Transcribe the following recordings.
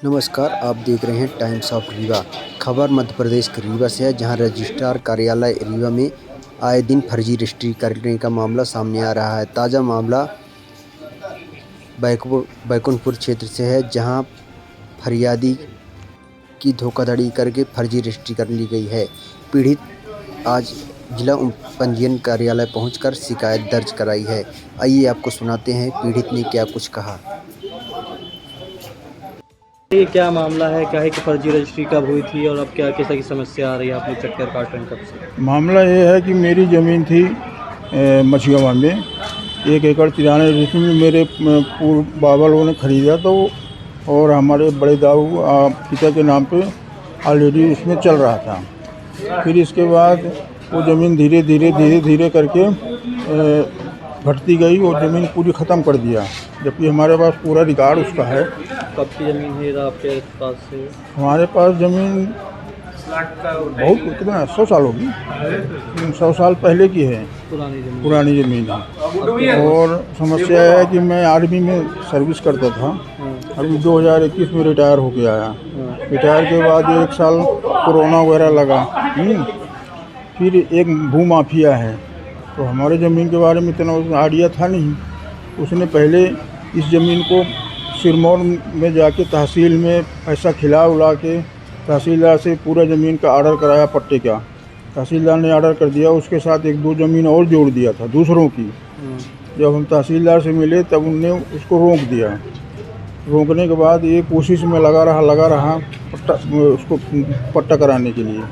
नमस्कार, आप देख रहे हैं टाइम्स ऑफ रीवा। खबर मध्य प्रदेश के रीवा से है, जहां रजिस्ट्रार कार्यालय रीवा में आए दिन फर्जी रजिस्ट्री करने का मामला सामने आ रहा है। ताज़ा मामला बैकुंठपुर क्षेत्र से है, जहां फरियादी की धोखाधड़ी करके फर्जी रजिस्ट्री कर ली गई है। पीड़ित आज जिला पंजीयन कार्यालय पहुंचकर शिकायत दर्ज कराई है। आइए आपको सुनाते हैं पीड़ित ने क्या कुछ कहा। ये क्या मामला है? क्या है कि फर्जी रजिस्ट्री कब हुई थी और अब क्या कैसा की समस्या आ रही है? आप लोग चक्कर काट रहे हैं कब से? मामला ये है कि मेरी ज़मीन थी मछियावा में 1 एकड़ 93 जिसमें मेरे बाबा लोगों ने ख़रीदा तो, और हमारे बड़े दाऊ पिता के नाम पे ऑलरेडी उसमें चल रहा था। फिर इसके बाद वो ज़मीन धीरे धीरे करके घटती गई और ज़मीन पूरी ख़त्म कर दिया, जबकि हमारे पास पूरा रिकॉर्ड उसका है। कब की ज़मीन है आपके पास से? हमारे पास ज़मीन बहुत कितना 100 साल होगी, 100 साल पहले की है, पुरानी ज़मीन है। और समस्या है कि मैं आर्मी में सर्विस करता था, अभी 2021 में रिटायर होके आया। रिटायर के बाद 1 साल कोरोना वगैरह लगा। फिर एक भूमाफिया है, तो हमारे ज़मीन के बारे में इतना आइडिया था नहीं। उसने पहले इस ज़मीन को सिरमौर में जाके तहसील में पैसा खिला उला के तहसीलदार से पूरा ज़मीन का ऑर्डर कराया, पट्टे का। तहसीलदार ने ऑर्डर कर दिया, उसके साथ 1-2 ज़मीन और जोड़ दिया था दूसरों की। जब हम तहसीलदार से मिले तब उनने उसको रोक दिया। रोकने के बाद ये कोशिश में लगा रहा उसको पट्टा कराने के लिए।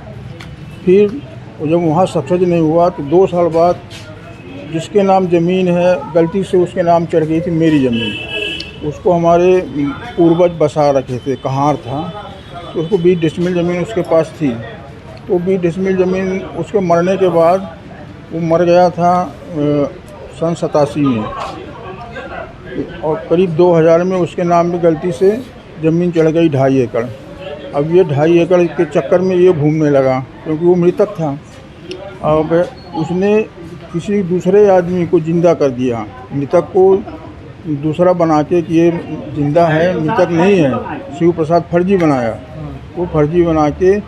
फिर जब वहाँ सक्सेस नहीं हुआ तो 2 साल बाद जिसके नाम ज़मीन है गलती से उसके नाम चढ़ गई थी मेरी ज़मीन। उसको हमारे पूर्वज बसा रखे थे, कहार था, तो उसको 20 डिसमिल ज़मीन उसके पास थी। तो 20 डिसमिल ज़मीन उसके मरने के बाद, वो मर गया था सन 87 में, और करीब 2000 में उसके नाम में गलती से ज़मीन चढ़ गई 2.5 एकड़। अब ये 2.5 एकड़ के चक्कर में ये घूमने लगा, क्योंकि वो मृतक था। अब उसने किसी दूसरे आदमी को ज़िंदा कर दिया, मृतक को दूसरा बना के कि ये ज़िंदा है, मृतक नहीं है। शिव प्रसाद फर्जी बनाया, वो फर्जी बना के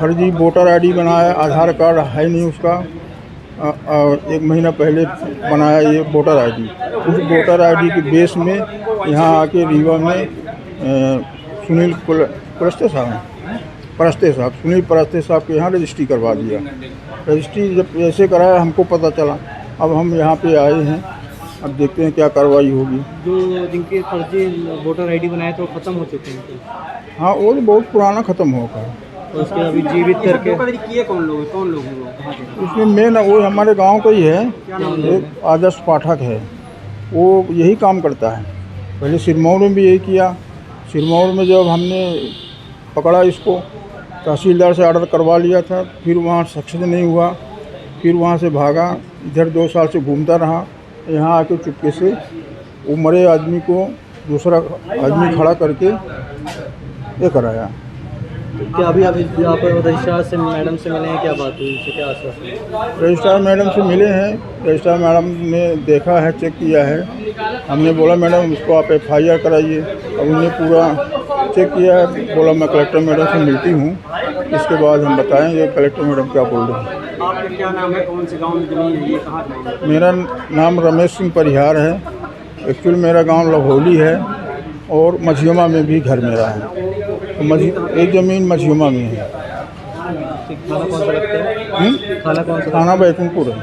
फर्जी वोटर आईडी बनाया, आधार कार्ड है नहीं उसका। 1 महीना पहले बनाया ये वोटर आईडी। उस वोटर आईडी के बेस में यहाँ आके रीवा में सुनील परस्ते साहब के यहाँ रजिस्ट्री करवा दिया। रजिस्ट्री जब ऐसे कराया हमको पता चला, अब हम यहाँ पे आए हैं, अब देखते हैं क्या कार्रवाई होगी। जो जिनके फर्जी वोटर आईडी बनाए तो ख़त्म हो चुके हैं? हाँ, वो तो बहुत पुराना ख़त्म हो गया। और उसके अभी जीवित करके किए कौन लोग हैं वो? उसमें मेन वो हमारे गांव का ही है, एक आदर्श पाठक है, वो यही काम करता है। पहले सिरमौर में भी यही किया। सिरमौर में जब हमने पकड़ा इसको, तहसीलदार से ऑर्डर करवा लिया था, फिर वहाँ सक्सेस नहीं हुआ, फिर वहाँ से भागा, इधर 2 साल से घूमता रहा। यहाँ आके चुपके से वो मरे आदमी को दूसरा आदमी खड़ा करके ये कराया। क्या अभी आप रजिस्ट्रार से मैडम से मिले हैं? क्या बात हुई उनसे, क्या आश्वासन? रजिस्ट्रार मैडम से मिले हैं। रजिस्ट्रार मैडम ने देखा है, चेक किया है। हमने बोला मैडम इसको आप FIR कराइए। अब उन्होंने पूरा चेक किया है, बोला मैं कलेक्टर मैडम से मिलती हूँ, इसके बाद हम बताएंगे कलेक्टर मैडम क्या बोल रहे हैं। आपका क्या नाम है? कौन से गाँव में ज़मीन है? ये कहाँ है? मेरा नाम रमेश सिंह परिहार है। एक्चुअल मेरा गाँव लभौली है और मझियमा में भी घर मेरा है। तो एक ज़मीन मझियमा में है। थाना कौन सा लगता है? थाना कौन सा? थाना बैकुंठपुर है।